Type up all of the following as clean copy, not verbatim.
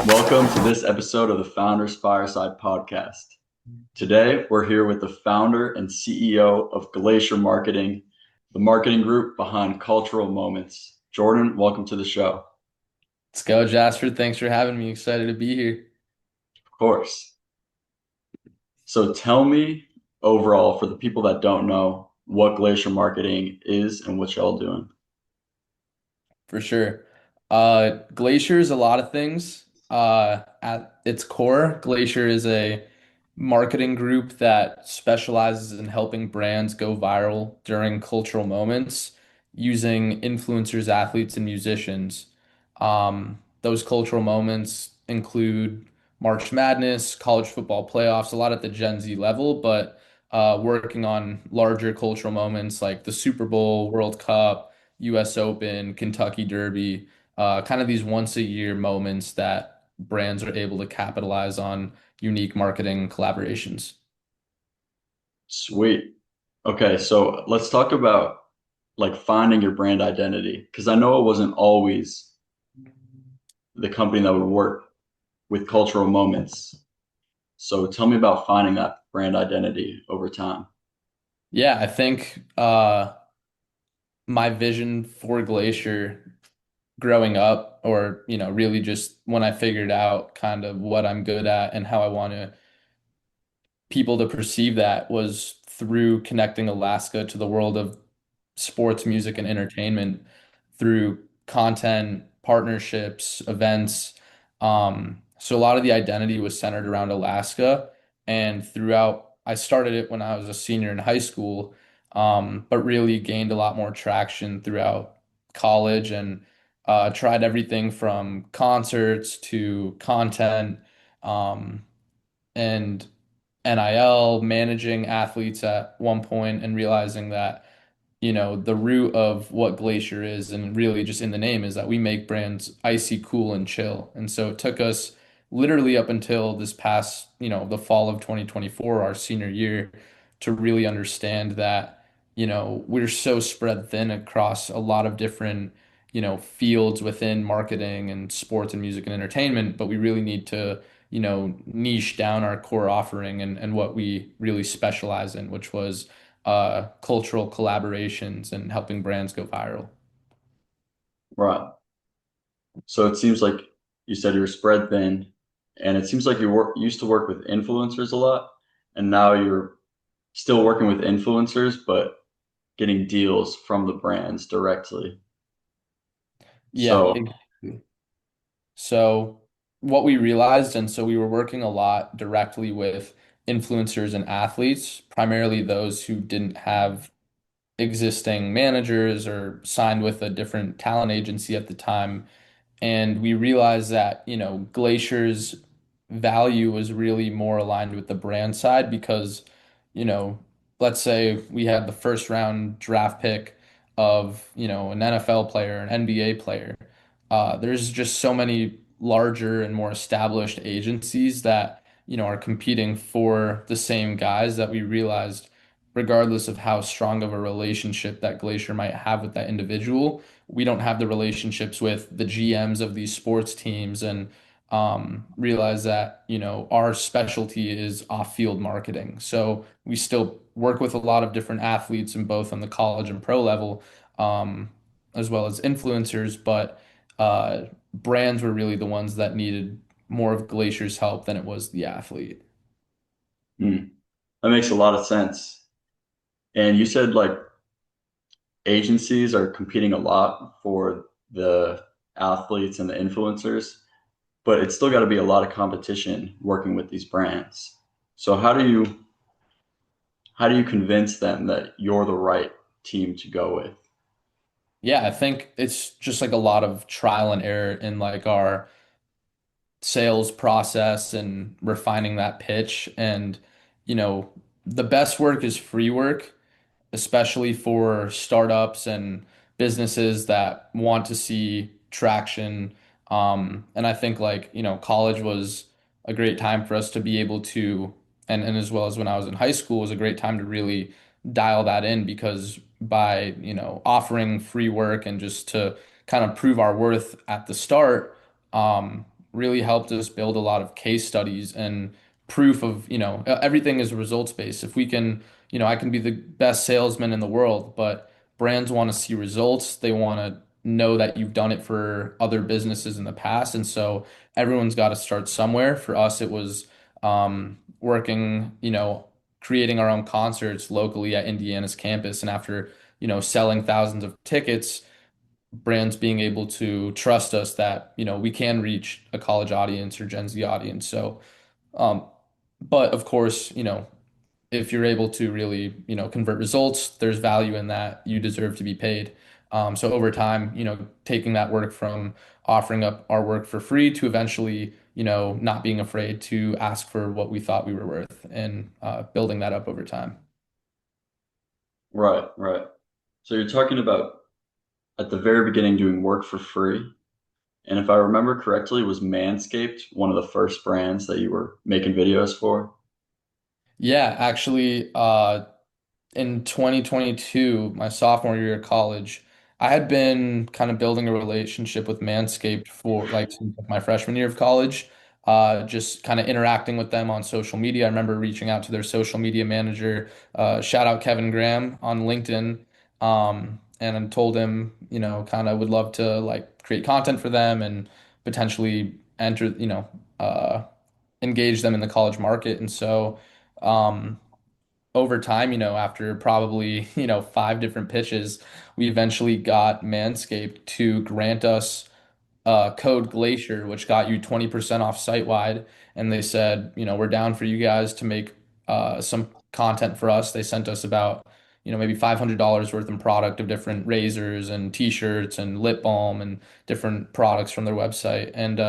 Welcome to this episode of the Founders Fireside Podcast. Today, we're here with the founder and CEO of Glacier Marketing, the marketing group behind Cultural Moments. Jordan, welcome to the show. Let's go, Jasper. Thanks for having me. Excited to be here. Of course. So tell me overall, for the people that don't know, what Glacier Marketing is and what y'all doing. For sure. Glacier is a lot of things. At its core, Glacier is a marketing group that specializes in helping brands go viral during cultural moments using influencers, athletes, and musicians. Those cultural moments include March Madness, college football playoffs, a lot at the Gen Z level, but working on larger cultural moments like the Super Bowl, World Cup, US Open, Kentucky Derby, kind of these once a year moments that brands are able to capitalize on unique marketing collaborations. Sweet. Okay, so let's talk about like finding your brand identity because I know it wasn't always the company that would work with cultural moments. So tell me about finding that brand identity over time. Yeah, I think my vision for Glacier growing up, or really just when I figured out kind of what I'm good at and how I want people to perceive that was through connecting Alaska to the world of sports, music, and entertainment through content, partnerships, events. So a lot of the identity was centered around Alaska. And throughout, I started it when I was a senior in high school, but really gained a lot more traction throughout college and tried everything from concerts to content. And NIL, managing athletes at one point and realizing that, the root of what Glacier is and really just in the name is that we make brands icy cool and chill. And so it took us literally up until this past, the fall of 2024, our senior year, to really understand that, we're so spread thin across a lot of different, fields within marketing and sports and music and entertainment, but we really need to niche down our core offering and what we really specialize in, which was cultural collaborations and helping brands go viral. Right. So it seems like you said you were spread thin, and it seems like used to work with influencers a lot, and now you're still working with influencers, but getting deals from the brands directly. Yeah, So, exactly. So what we realized, and so we were working a lot directly with influencers and athletes, primarily those who didn't have existing managers or signed with a different talent agency at the time. And we realized that, Glacier's value was really more aligned with the brand side because, you know, let's say we had the first round draft pick of, an NFL player, an NBA player. There's just so many larger and more established agencies that, are competing for the same guys that we realized, regardless of how strong of a relationship that Glacier might have with that individual, we don't have the relationships with the GMs of these sports teams and realize that, our specialty is off-field marketing. So we still work with a lot of different athletes in both on the college and pro level, as well as influencers, but brands were really the ones that needed more of Glacier's help than it was the athlete. hmm, that makes a lot of sense. And you said like agencies are competing a lot for the athletes and the influencers, but it's still got to be a lot of competition working with these brands. So how do you convince them that you're the right team to go with? Yeah, I think it's just like a lot of trial and error in like our sales process and refining that pitch. And, you know, the best work is free work, especially for startups and businesses that want to see traction. And I think like, college was a great time for us to be able to, and as well as when I was in high school was a great time to really dial that in because by, offering free work and just to kind of prove our worth at the start, really helped us build a lot of case studies and proof of, everything is results based. If we can, I can be the best salesman in the world, but brands want to see results. They want to know that you've done it for other businesses in the past. And so everyone's got to start somewhere. For us, it was working, creating our own concerts locally at Indiana's campus. And after, selling thousands of tickets, brands being able to trust us that, we can reach a college audience or Gen Z audience. So, um, but of course, if you're able to really, convert results, there's value in that. You deserve to be paid. So over time, taking that work from offering up our work for free to eventually, not being afraid to ask for what we thought we were worth and building that up over time. Right, right. So you're talking about at the very beginning doing work for free. And if I remember correctly, was Manscaped one of the first brands that you were making videos for? Yeah, actually, in 2022, my sophomore year of college, I had been kind of building a relationship with Manscaped for like since my freshman year of college, just kind of interacting with them on social media. I remember reaching out to their social media manager, shout out Kevin Graham on LinkedIn, and I told him, kind of would love to like create content for them and potentially enter, engage them in the college market. And so, over time, after probably, five different pitches, we eventually got Manscaped to grant us code Glacier, which got you 20% off site wide. And they said, we're down for you guys to make some content for us. They sent us about, maybe $500 worth of product of different razors and t-shirts and lip balm and different products from their website. And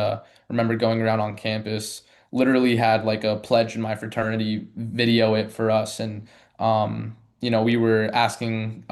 remember going around on campus, literally had like a pledge in my fraternity video it for us. And, we were asking,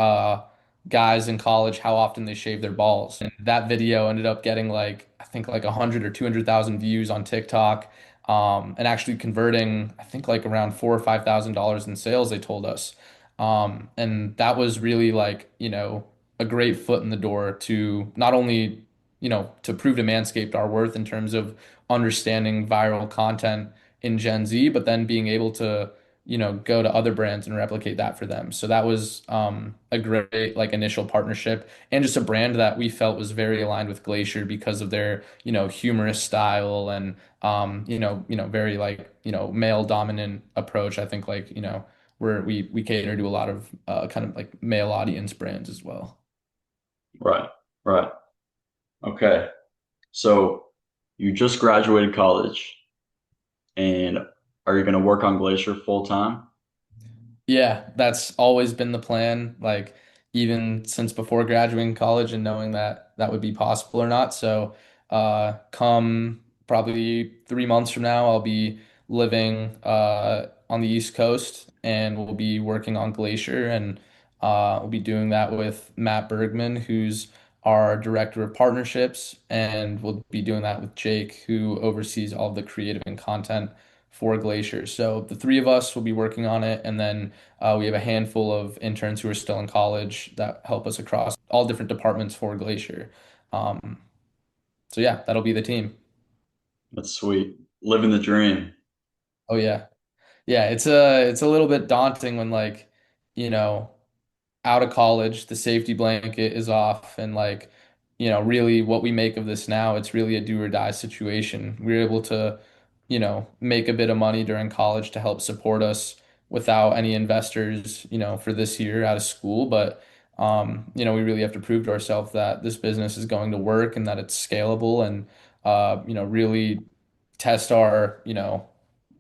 guys in college how often they shave their balls. And that video ended up getting like I think like 100 or 200,000 views on TikTok, and actually converting I think like around $4,000 or $5,000 in sales, they told us. And that was really like, a great foot in the door to not only, to prove to Manscaped our worth in terms of understanding viral content in Gen Z, but then being able to go to other brands and replicate that for them. So that was a great like initial partnership and just a brand that we felt was very aligned with Glacier because of their, humorous style and very like, male dominant approach. I think like, we cater to a lot of kind of like male audience brands as well. Right, right. Okay. So you just graduated college and are you going to work on Glacier full time? Yeah, that's always been the plan, like even since before graduating college and knowing that that would be possible or not. So, come probably 3 months from now, I'll be living on the East Coast and we'll be working on Glacier and we'll be doing that with Matt Bergman, who's our director of partnerships, and we'll be doing that with Jake, who oversees all the creative and content for Glacier. So the three of us will be working on it, and then we have a handful of interns who are still in college that help us across all different departments for Glacier. Um, so yeah, that'll be the team. That's sweet. Living the dream. Oh yeah. Yeah, it's a little bit daunting when like, you know, out of college, the safety blanket is off, and like, really what we make of this now, it's really a do or die situation. We were able to, make a bit of money during college to help support us without any investors, for this year out of school. But we really have to prove to ourselves that this business is going to work and that it's scalable and really test our,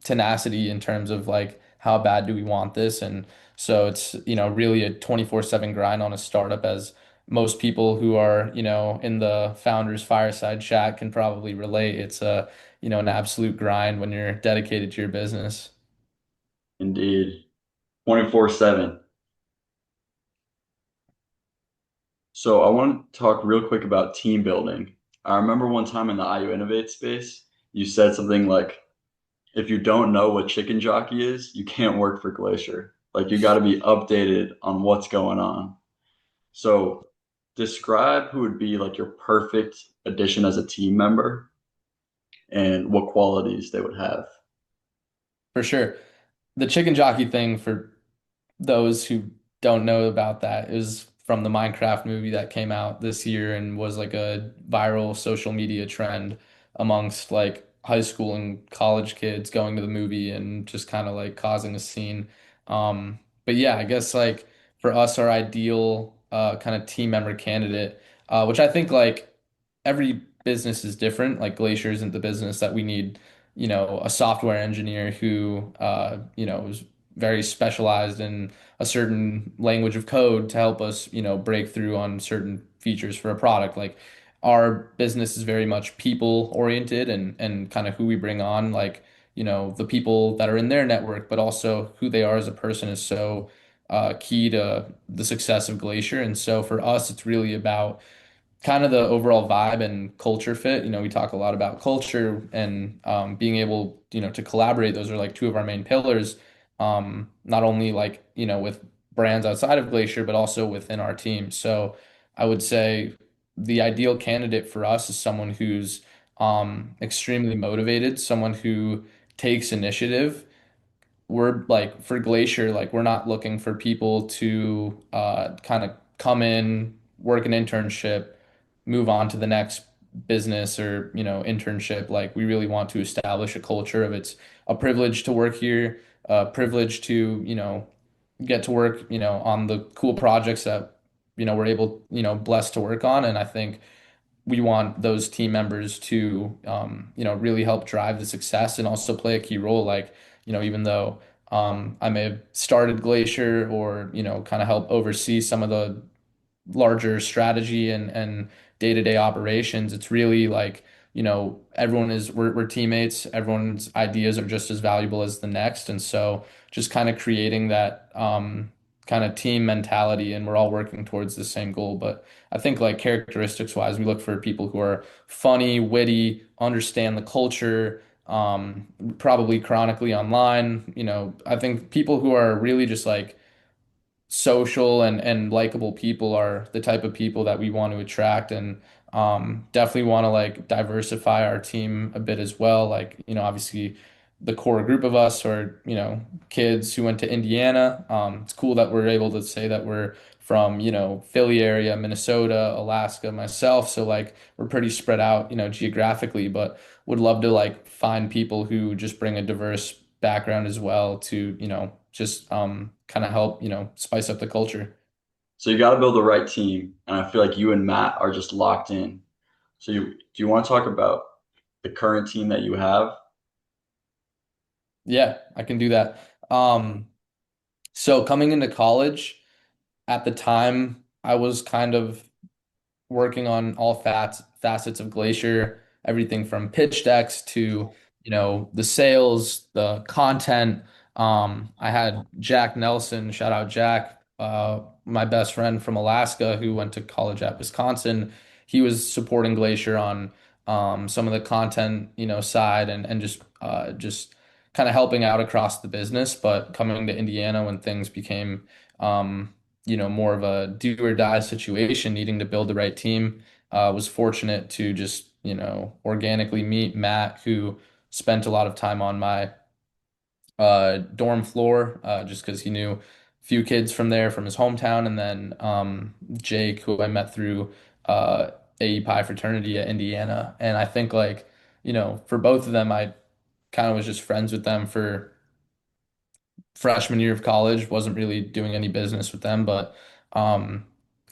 tenacity in terms of like how bad do we want this. And so it's, really a 24/7 grind on a startup, as most people who are, in the founder's fireside chat can probably relate. It's a, an absolute grind when you're dedicated to your business. Indeed. 24/7. So I want to talk real quick about team building. I remember one time in the IU Innovate space, you said something like, if you don't know what chicken jockey is, you can't work for Glacier. Like you got to be updated on what's going on. So describe who would be like your perfect addition as a team member and what qualities they would have. For sure. The chicken jockey thing, for those who don't know about that, is from the Minecraft movie that came out this year and was like a viral social media trend amongst like high school and college kids going to the movie and just kind of like causing a scene. But yeah, I guess like for us, our ideal kind of team member candidate, which I think like every business is different. Like Glacier isn't the business that we need, a software engineer who, is very specialized in a certain language of code to help us, break through on certain features for a product. Like our business is very much people oriented and kind of who we bring on, like, the people that are in their network, but also who they are as a person is so key to the success of Glacier. And so for us, it's really about kind of the overall vibe and culture fit. We talk a lot about culture and being able, to collaborate. Those are like two of our main pillars, not only like, with brands outside of Glacier, but also within our team. So I would say the ideal candidate for us is someone who's extremely motivated, someone who takes initiative. We're like for Glacier, like we're not looking for people to kind of come in, work an internship, move on to the next business or, internship. Like we really want to establish a culture of it's a privilege to work here, a privilege to, get to work, on the cool projects that, we're able, blessed to work on. And I think we want those team members to really help drive the success and also play a key role. Like, even though I may have started Glacier or, kind of help oversee some of the larger strategy and day-to-day operations, it's really like, everyone is we're teammates, everyone's ideas are just as valuable as the next. And so just kind of creating that kind of team mentality, and we're all working towards the same goal. But I think like characteristics wise, we look for people who are funny, witty, understand the culture, probably chronically online. I think people who are really just like social and likable people are the type of people that we want to attract, and definitely want to like diversify our team a bit as well. Like, obviously the core group of us are, kids who went to Indiana. It's cool that we're able to say that we're from, Philly area, Minnesota, Alaska, myself. So like we're pretty spread out, geographically, but would love to like find people who just bring a diverse background as well to, just kind of help, spice up the culture. So you got to build the right team, and I feel like you and Matt are just locked in. So do you want to talk about the current team that you have? Yeah, I can do that. So coming into college, at the time, I was kind of working on all facets of Glacier, everything from pitch decks to, the sales, the content. I had Jack Nelson, shout out Jack, my best friend from Alaska who went to college at Wisconsin. He was supporting Glacier on some of the content, side and just kind of helping out across the business. But coming to Indiana when things became more of a do or die situation, needing to build the right team. Was fortunate to just, organically meet Matt, who spent a lot of time on my dorm floor, just because he knew a few kids from there from his hometown. And then Jake, who I met through AE Pi fraternity at Indiana. And I think like, for both of them, I kind of was just friends with them for freshman year of college, wasn't really doing any business with them, but kind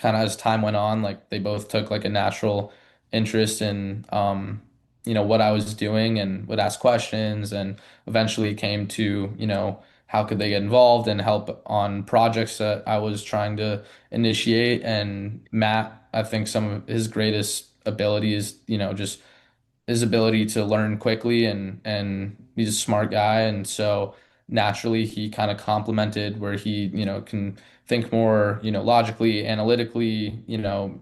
of as time went on, like they both took like a natural interest in what I was doing and would ask questions, and eventually came to, how could they get involved and help on projects that I was trying to initiate. And Matt, I think some of his greatest abilities, just his ability to learn quickly, and he's a smart guy. And so naturally he kind of complemented where he, can think more, logically, analytically,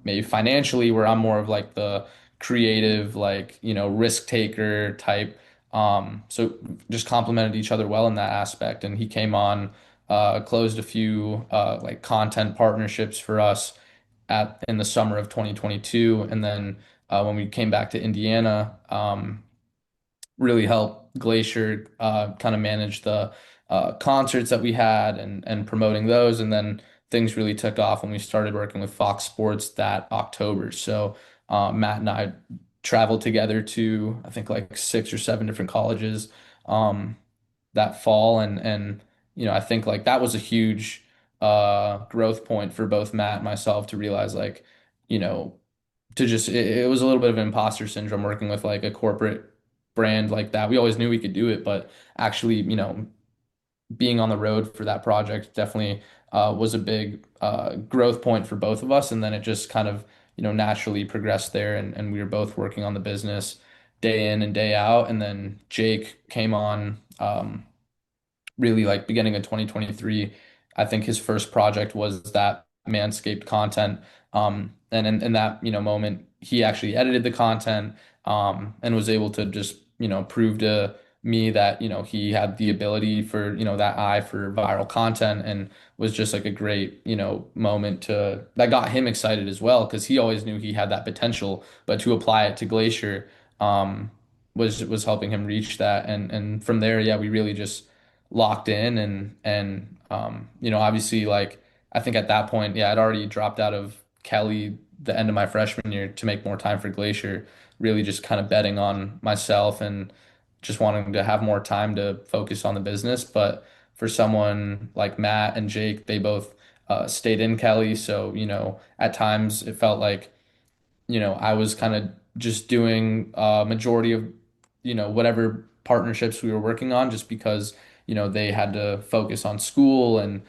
maybe financially, where I'm more of like the creative, like, risk taker type. So just complemented each other well in that aspect. And he came on, closed a few like content partnerships for us at in the summer of 2022. And then when we came back to Indiana, really help Glacier kind of manage the concerts that we had and promoting those. And then things really took off when we started working with Fox Sports that October. So Matt and I traveled together to I think like 6 or 7 different colleges that fall, and I think like that was a huge growth point for both Matt and myself to realize like you know to just it was a little bit of imposter syndrome working with like a corporate brand like that. We always knew we could do it, but actually, being on the road for that project definitely was a big growth point for both of us. And then it just kind of, naturally progressed there, and we were both working on the business day in and day out. And then Jake came on. Really like beginning of 2023. I think his first project was that Manscaped content. And in that, moment, he actually edited the content, and was able to just, prove to me that, he had the ability for, that eye for viral content, and was just like a great, moment to that got him excited as well, because he always knew he had that potential, but to apply it to Glacier, was helping him reach that. And from there, yeah, we really just locked in, and obviously like I think at that point, yeah, I'd already dropped out of Kelly the end of my freshman year to make more time for Glacier, really just kind of betting on myself and just wanting to have more time to focus on the business. But for someone like Matt and Jake, they both stayed in Kelly, so at times it felt like I was kind of just doing majority of, whatever partnerships we were working on, just because, they had to focus on school and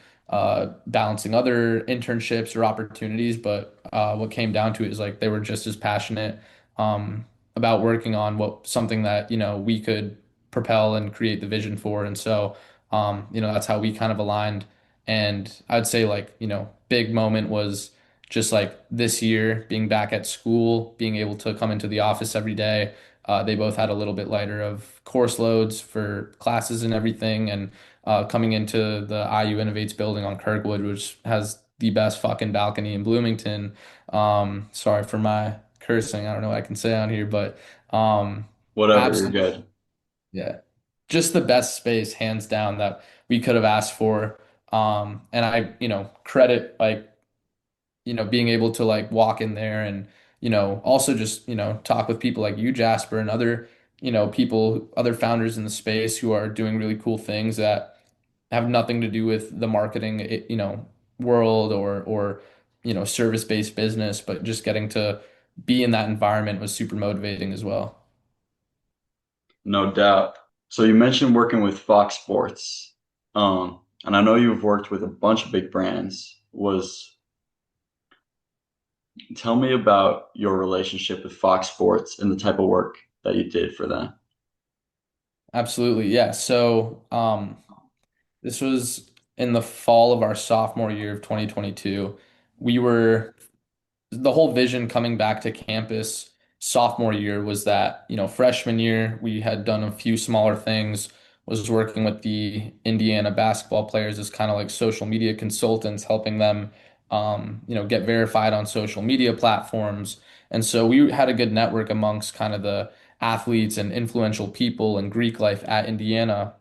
balancing other internships or opportunities. But what came down to it is like they were just as passionate about working on something that, we could propel and create the vision for. And so, that's how we kind of aligned. And I'd say like, big moment was just like this year being back at school, being able to come into the office every day. They both had a little bit lighter of course loads for classes and everything. And coming into the IU Innovates building on Kirkwood, which has the best fucking balcony in Bloomington. Sorry for my cursing. I don't know what I can say on here, but Whatever, you're absolutely, good. yeah, just the best space hands down that we could have asked for. And I, credit like being able to like walk in there and, also just, talk with people like you, Jasper, and other, people, other founders in the space who are doing really cool things that have nothing to do with the marketing, world or, service-based business, but just getting to be in that environment was super motivating as well. No doubt. So you mentioned working with Fox Sports, and I know you've worked with a bunch of big brands. Was Tell me about your relationship with Fox Sports and the type of work that you did for them. Absolutely. Yeah. So, this was in the fall of our sophomore year of 2022. We were the whole vision coming back to campus sophomore year was that, freshman year, we had done a few smaller things, was working with the Indiana basketball players as kind of like social media consultants, helping them, get verified on social media platforms. And so we had a good network amongst kind of the athletes and influential people in Greek life at Indiana.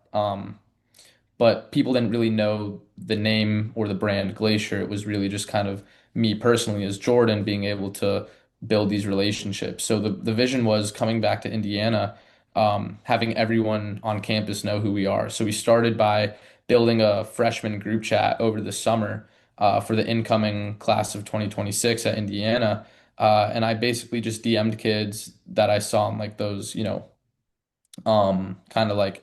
But people didn't really know the name or the brand Glacier. It was really just kind of me personally as Jordan being able to build these relationships. So the vision was coming back to Indiana, having everyone on campus know who we are. So we started by building a freshman group chat over the summer for the incoming class of 2026 at Indiana. And I basically just DM'd kids that I saw on like those, kind of like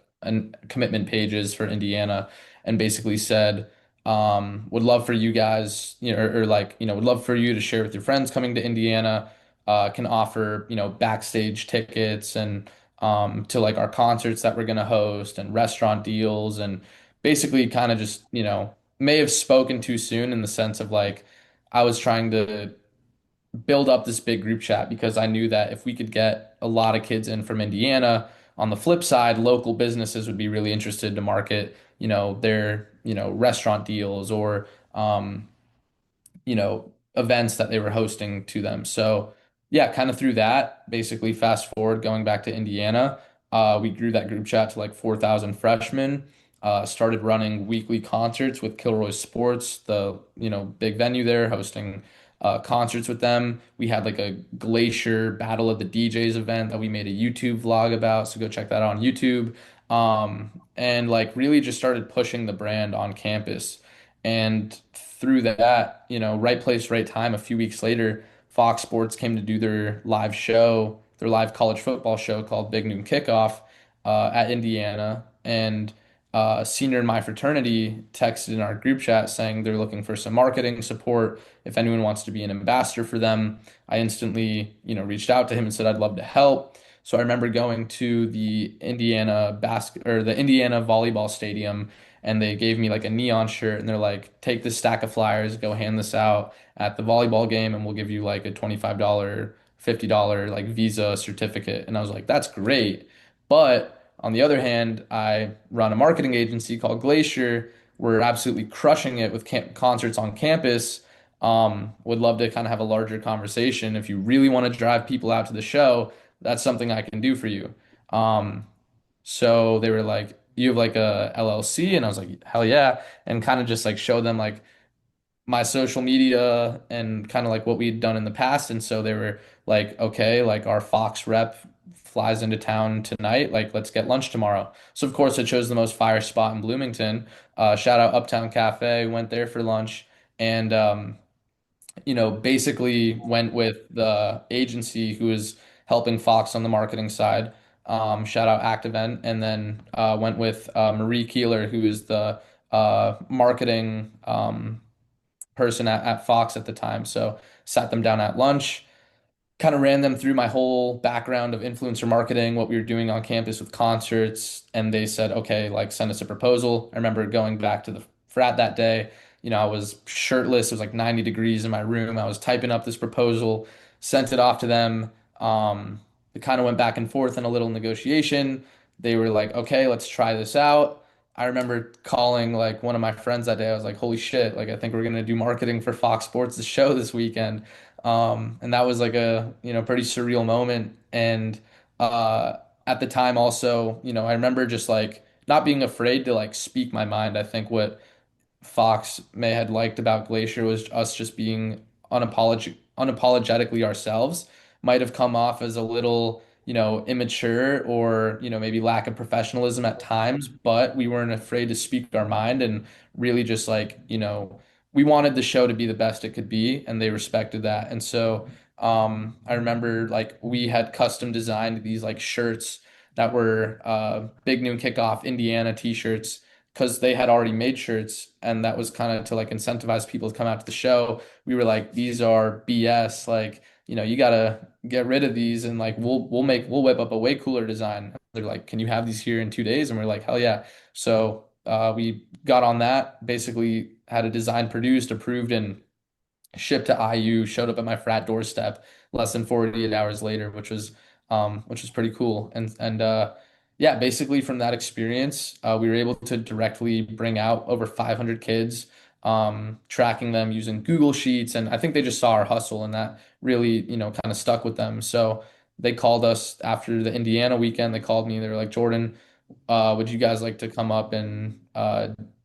commitment pages for Indiana, and basically said, would love for you guys, or like, would love for you to share with your friends coming to Indiana, can offer, backstage tickets and to like our concerts that we're gonna host and restaurant deals, and basically kind of just, may have spoken too soon in the sense of like I was trying to build up this big group chat because I knew that if we could get a lot of kids in from Indiana, on the flip side, local businesses would be really interested to market, their, restaurant deals or, events that they were hosting to them. So yeah, kind of through that, basically fast forward going back to Indiana. We grew that group chat to like 4,000 freshmen. Started running weekly concerts with Kilroy Sports, the big venue there, hosting concerts with them. We had like a Glacier Battle of the DJs event that we made a YouTube vlog about, so go check that out on YouTube. And like really just started pushing the brand on campus. And through that, right place, right time, a few weeks later, Fox Sports came to do their live show, their live college football show called Big Noon Kickoff at Indiana. And a senior in my fraternity texted in our group chat saying they're looking for some marketing support if anyone wants to be an ambassador for them. I instantly, reached out to him and said I'd love to help. So I remember going to the Indiana volleyball stadium, and they gave me like a neon shirt, and they're like, take this stack of flyers, go hand this out at the volleyball game, and we'll give you like a $25, $50 like Visa certificate. And I was like, that's great. But on the other hand, I run a marketing agency called Glacier. We're absolutely crushing it with concerts on campus. Would love to kind of have a larger conversation. If you really want to drive people out to the show, that's something I can do for you. So they were like, you have like a LLC? And I was like, hell yeah. And kind of just like show them like my social media and kind of like what we'd done in the past. And so they were like, okay, like our Fox rep flies into town tonight. Like, let's get lunch tomorrow. So of course I chose the most fire spot in Bloomington. Shout out Uptown Cafe. Went there for lunch and basically went with the agency who was helping Fox on the marketing side. Shout out ActEvent, and then went with Marie Keeler, who is the marketing person at Fox at the time. So sat them down at lunch, kind of ran them through my whole background of influencer marketing, what we were doing on campus with concerts, and they said, okay, like send us a proposal. I remember going back to the frat that day. I was shirtless. It was like 90 degrees in my room. I was typing up this proposal, sent it off to them. It kind of went back and forth in a little negotiation. They were like, okay, let's try this out. I remember calling like one of my friends that day. I was like, holy shit, like I think we're gonna do marketing for Fox Sports' the show this weekend. And that was like a, pretty surreal moment. And uh, at the time also, I remember just like not being afraid to like speak my mind. I think what Fox may had liked about Glacier was us just being unapologetically ourselves. Might have come off as a little, immature or, maybe lack of professionalism at times, but we weren't afraid to speak our mind and really just like, we wanted the show to be the best it could be, and they respected that. And so I remember like we had custom designed these like shirts that were Big Noon Kickoff Indiana t-shirts because they had already made shirts, and that was kind of to like incentivize people to come out to the show. We were like, these are BS, like, you gotta get rid of these, and like we'll whip up a way cooler design. They're like, can you have these here in 2 days? And we're like, hell yeah. So we got on that, basically had a design produced, approved, and shipped to IU, showed up at my frat doorstep less than 48 hours later, which was pretty cool. And yeah, basically from that experience, we were able to directly bring out over 500 kids, tracking them using Google Sheets, and I think they just saw our hustle, and that really, kind of stuck with them. So they called us after the Indiana weekend. They called me. They were like, Jordan, would you guys like to come up and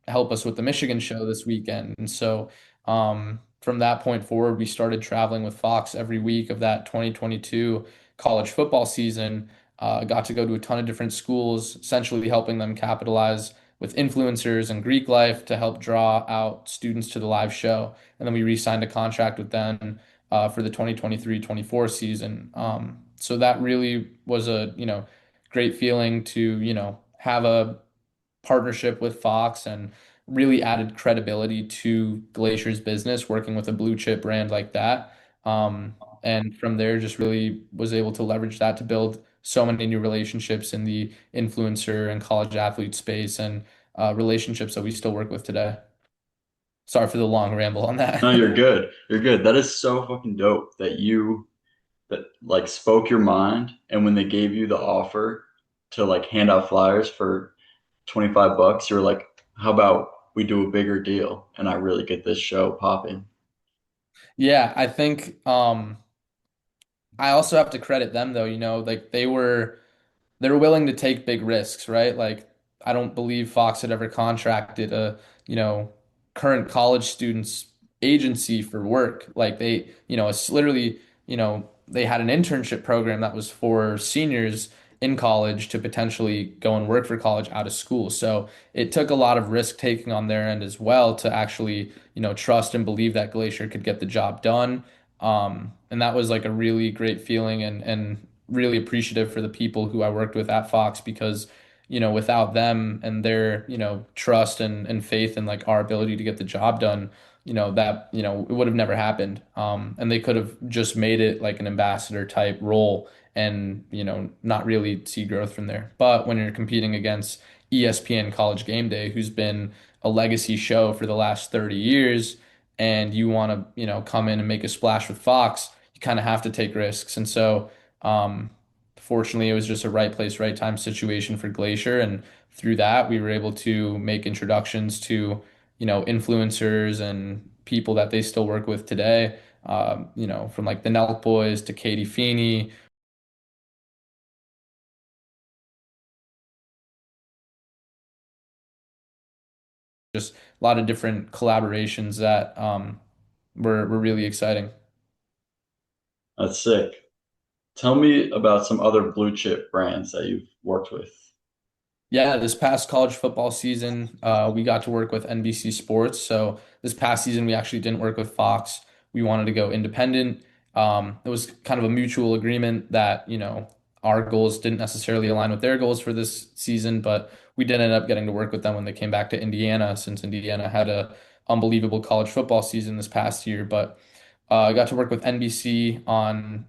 help us with the Michigan show this weekend? And so from that point forward, we started traveling with Fox every week of that 2022 college football season. Got to go to a ton of different schools, essentially helping them capitalize with influencers and Greek life to help draw out students to the live show. And then we re-signed a contract with them for the 2023-24 season. So that really was a, great feeling to, have a partnership with Fox and really added credibility to Glacier's business working with a blue chip brand like that. And from there, just really was able to leverage that to build so many new relationships in the influencer and college athlete space and relationships that we still work with today. Sorry for the long ramble on No, that. you're good. You're good. That is so fucking dope that you that like spoke your mind, and when they gave you the offer to like hand out flyers for 25 bucks, you're like, how about we do a bigger deal and I really get this show popping? Yeah, I think I also have to credit them though, like they were they're willing to take big risks, right? Like I don't believe Fox had ever contracted a, you know, current college students agency for work. Like they, it's literally, they had an internship program that was for seniors in college to potentially go and work for college out of school. So it took a lot of risk taking on their end as well to actually, trust and believe that Glacier could get the job done. And that was like a really great feeling and really appreciative for the people who I worked with at Fox because, without them and their, trust and faith in like our ability to get the job done, that, it would have never happened. And they could have just made it like an ambassador type role and, not really see growth from there. But when you're competing against ESPN College Game Day, who's been a legacy show for the last 30 years, and you want to, come in and make a splash with Fox, you kind of have to take risks. And so, um, fortunately, it was just a right place, right time situation for Glacier. And through that, we were able to make introductions to, influencers and people that they still work with today. From like the Nelk Boys to Katie Feeney, just a lot of different collaborations that were really exciting. That's sick. Tell me about some other blue chip brands that you've worked with. Yeah, this past college football season, we got to work with NBC Sports. So this past season, we actually didn't work with Fox. We wanted to go independent. It was kind of a mutual agreement that, our goals didn't necessarily align with their goals for this season, but we did end up getting to work with them when they came back to Indiana, since Indiana had a unbelievable college football season this past year. But I got to work with NBC on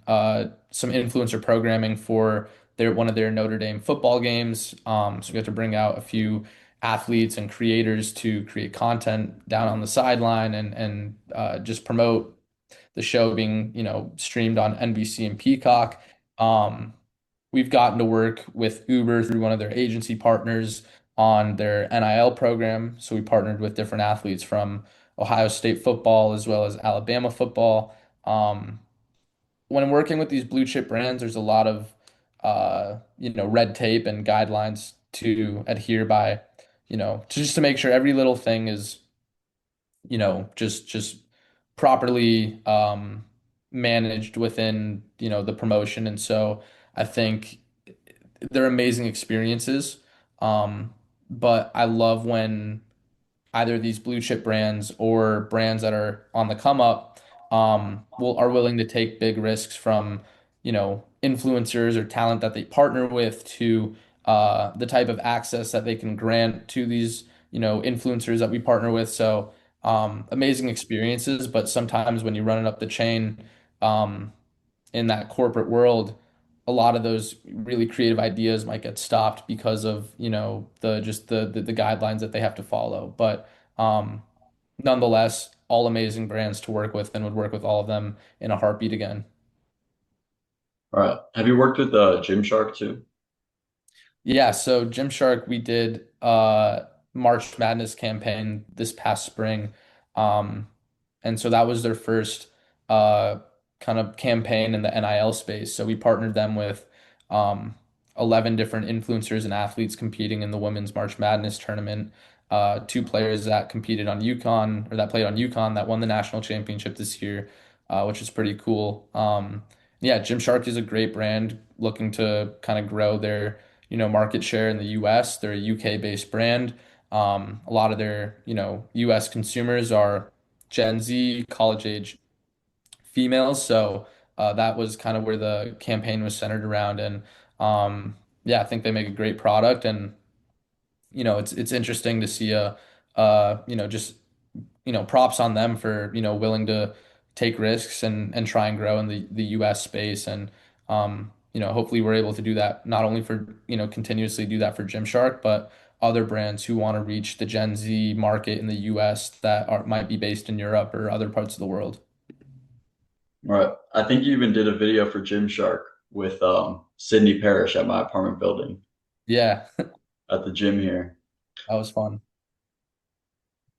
some influencer programming for one of their Notre Dame football games. So we got to bring out a few athletes and creators to create content down on the sideline and just promote the show being, streamed on NBC and Peacock. Um, we've gotten to work with Uber through one of their agency partners on their NIL program. So we partnered with different athletes from Ohio State football as well as Alabama football. Um, when working with these blue chip brands, there's a lot of red tape and guidelines to adhere by, just to make sure every little thing is, just properly managed within, the promotion. And so I think they're amazing experiences. Um, but I love when either these blue chip brands or brands that are on the come up are willing to take big risks from influencers or talent that they partner with to the type of access that they can grant to these influencers that we partner with. So amazing experiences, but sometimes when you run it up the chain um, in that corporate world, a lot of those really creative ideas might get stopped because of, the guidelines that they have to follow. But um, nonetheless, all amazing brands to work with and would work with all of them in a heartbeat again. All right. Have you worked with Gymshark too? Yeah, so Gymshark, we did March Madness campaign this past spring. Um, and so that was their first uh kind of campaign in the NIL space. So we partnered them with um 11 different influencers and athletes competing in the women's March Madness tournament. Two players that competed on UConn or that played on UConn that won the national championship this year, which is pretty cool. Yeah, Gymshark is a great brand looking to kind of grow their market share in the US. They're a UK based brand. A lot of their, US consumers are Gen Z, college age females. So that was kind of where the campaign was centered around. And yeah, I think they make a great product. And, it's interesting to see just props on them for, willing to take risks and try and grow in the US space. And, hopefully we're able to do that not only for, continuously do that for Gymshark, but other brands who want to reach the Gen Z market in the US that might be based in Europe or other parts of the world. All right. I think you even did a video for Gymshark with Sydney Parrish at my apartment building Yeah, at the gym here. that was fun.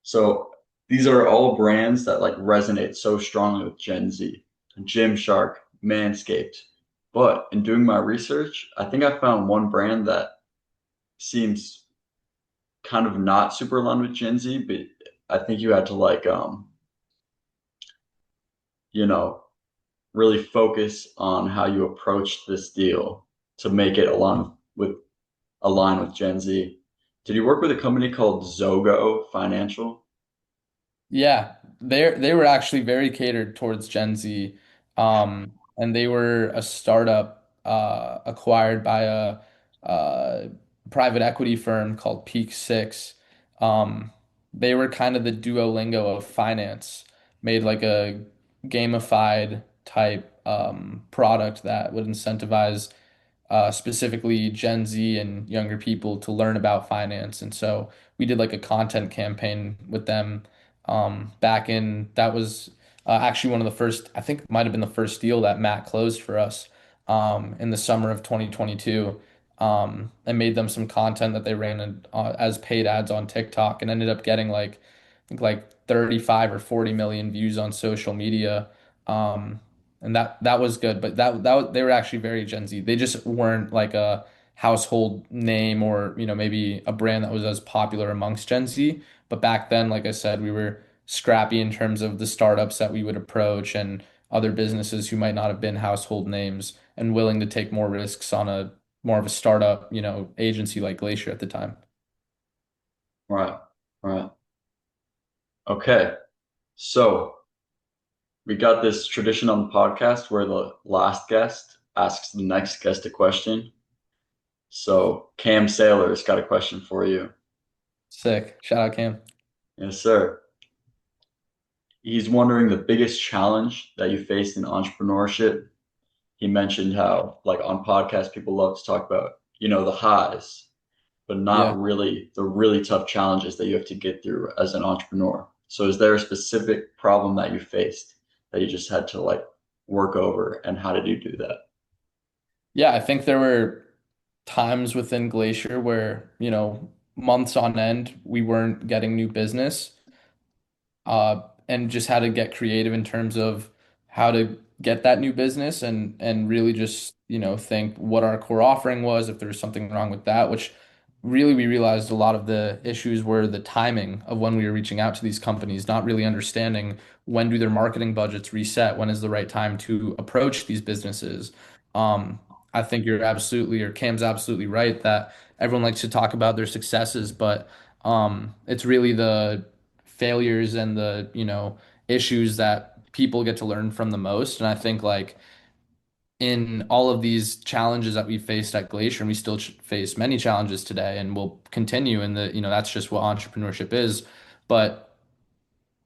So these are all brands that like resonate so strongly with Gen Z. Gymshark, Manscaped. But in doing my research, I think I found one brand that seems kind of not super aligned with Gen Z, but I think you had to like you know, really focus on how you approach this deal to make it align with Gen Z. Did you work with a company called Zogo Financial? Yeah, they were actually very catered towards Gen Z, and they were a startup acquired by a private equity firm called Peak Six. Um, they were kind of the Duolingo of finance, made like a gamified type product that would incentivize specifically Gen Z and younger people to learn about finance. And so we did like a content campaign with them back in that was actually one of the first, I think it might have been the first deal that Matt closed for us in the summer of 2022. And made them some content that they ran as paid ads on TikTok and ended up getting like I think like 35 or 40 million views on social media. Um, and that was good. But they were actually very Gen Z. They just weren't like a household name or maybe a brand that was as popular amongst Gen Z. But back then, like I said, we were scrappy in terms of the startups that we would approach and other businesses who might not have been household names and willing to take more risks on a more of a startup, agency like Glacier at the time. Right, right. Okay. So we got this tradition on the podcast where the last guest asks the next guest a question. So Cam Saylor's got a question for you. Sick. Shout out Cam. Yes, sir. He's wondering the biggest challenge that you faced in entrepreneurship. He mentioned how, like on podcasts, people love to talk about, the highs, but Yeah. not really the really tough challenges that you have to get through as an entrepreneur. So, is there a specific problem that you faced that you just had to like work over, and how did you do that? Yeah, I think there were times within Glacier where, months on end, we weren't getting new business. And just how to get creative in terms of how to get that new business and really just think what our core offering was if there was something wrong with that, which really we realized a lot of the issues were the timing of when we were reaching out to these companies, not really understanding when do their marketing budgets reset, when is the right time to approach these businesses. um, I think you're absolutely, or Cam's absolutely right that everyone likes to talk about their successes, but it's really the failures and the, issues that people get to learn from the most. And I think like in all of these challenges that we faced at Glacier, and we still face many challenges today and will continue in the, that's just what entrepreneurship is. But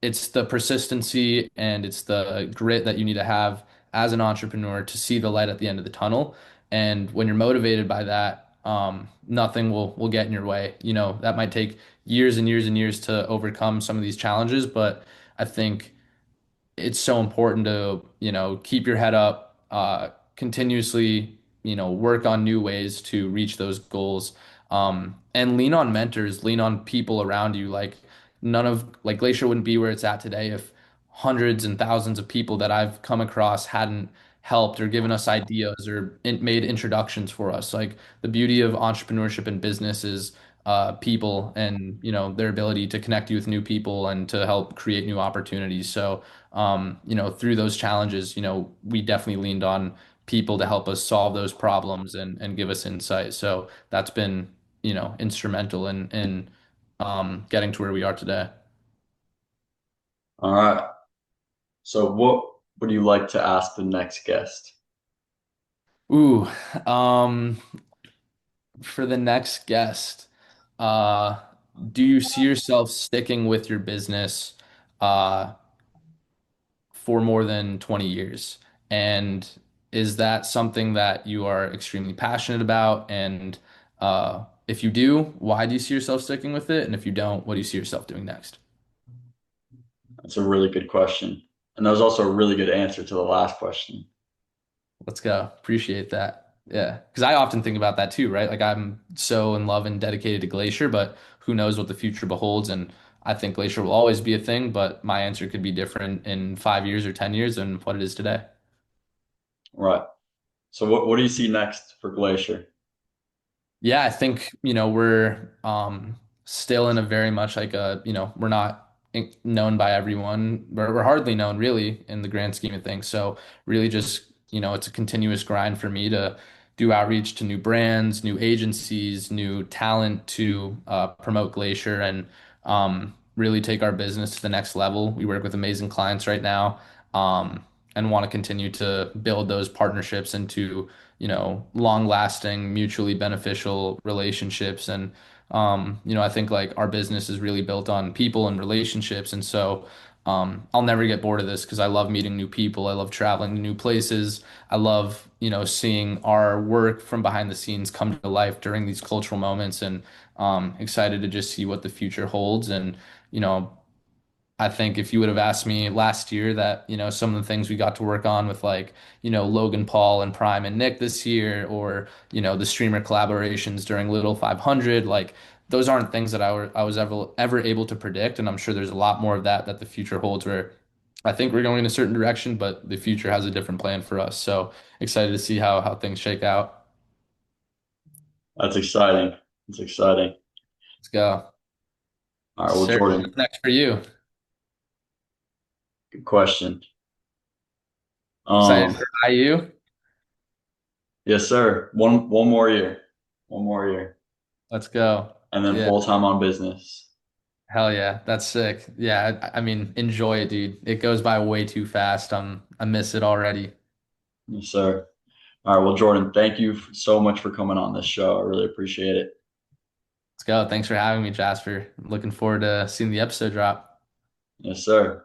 it's the persistency and it's the grit that you need to have as an entrepreneur to see the light at the end of the tunnel. And when you're motivated by that, nothing will get in your way. That might take years and years and years to overcome some of these challenges, but I think it's so important to, keep your head up, continuously, work on new ways to reach those goals. And lean on mentors, lean on people around you. Like like Glacier wouldn't be where it's at today if hundreds and thousands of people that I've come across hadn't helped or given us ideas or made introductions for us. Like the beauty of entrepreneurship and business is people and their ability to connect you with new people and to help create new opportunities. So through those challenges, we definitely leaned on people to help us solve those problems and give us insight. So that's been, instrumental in getting to where we are today. All right. So, what would you like to ask the next guest? Ooh, um, for the next guest, uh, do you see yourself sticking with your business, uh, for more than 20 years? And is that something that you are extremely passionate about? And if you do, why do you see yourself sticking with it? And if you don't, what do you see yourself doing next? That's a really good question. And that was also a really good answer to the last question. Let's go. Appreciate that. Yeah. Because I often think about that too, right? Like I'm so in love and dedicated to Glacier, but who knows what the future beholds. And I think Glacier will always be a thing, but my answer could be different in 5 years or 10 years than what it is today. Right. So what do you see next for Glacier? Yeah, I think, we're still in a very much like a, we're not known by everyone. We're hardly known really in the grand scheme of things. So really just, it's a continuous grind for me to do outreach to new brands, new agencies, new talent to promote Glacier and really take our business to the next level. We work with amazing clients right now, and want to continue to build those partnerships into long lasting, mutually beneficial relationships. And, I think like our business is really built on people and relationships. And so, I'll never get bored of this because I love meeting new people. I love traveling to new places. I love, seeing our work from behind the scenes come to life during these cultural moments and, excited to just see what the future holds. And, you know, I think if you would have asked me last year that, some of the things we got to work on with like, Logan Paul and Prime and Nick this year, or, the streamer collaborations during Little 500, like those aren't things that I was ever able to predict. And I'm sure there's a lot more of that the future holds where I think we're going in a certain direction, but the future has a different plan for us. So excited to see how things shake out. That's exciting. It's exciting. Let's go. All right, Yes, well, sir. Jordan, What's next for you? good question. Excited Um, for IU? yes, sir. One more year. One more year. Let's go. And then Yeah. full time on business. Hell yeah, that's sick. Yeah, I mean, enjoy it, dude. It goes by way too fast. I miss it already. Yes, sir. All right, well, Jordan, thank you so much for coming on this show. I really appreciate it. Let's go. Thanks for having me, Jasper. Looking forward to seeing the episode drop. Yes, sir.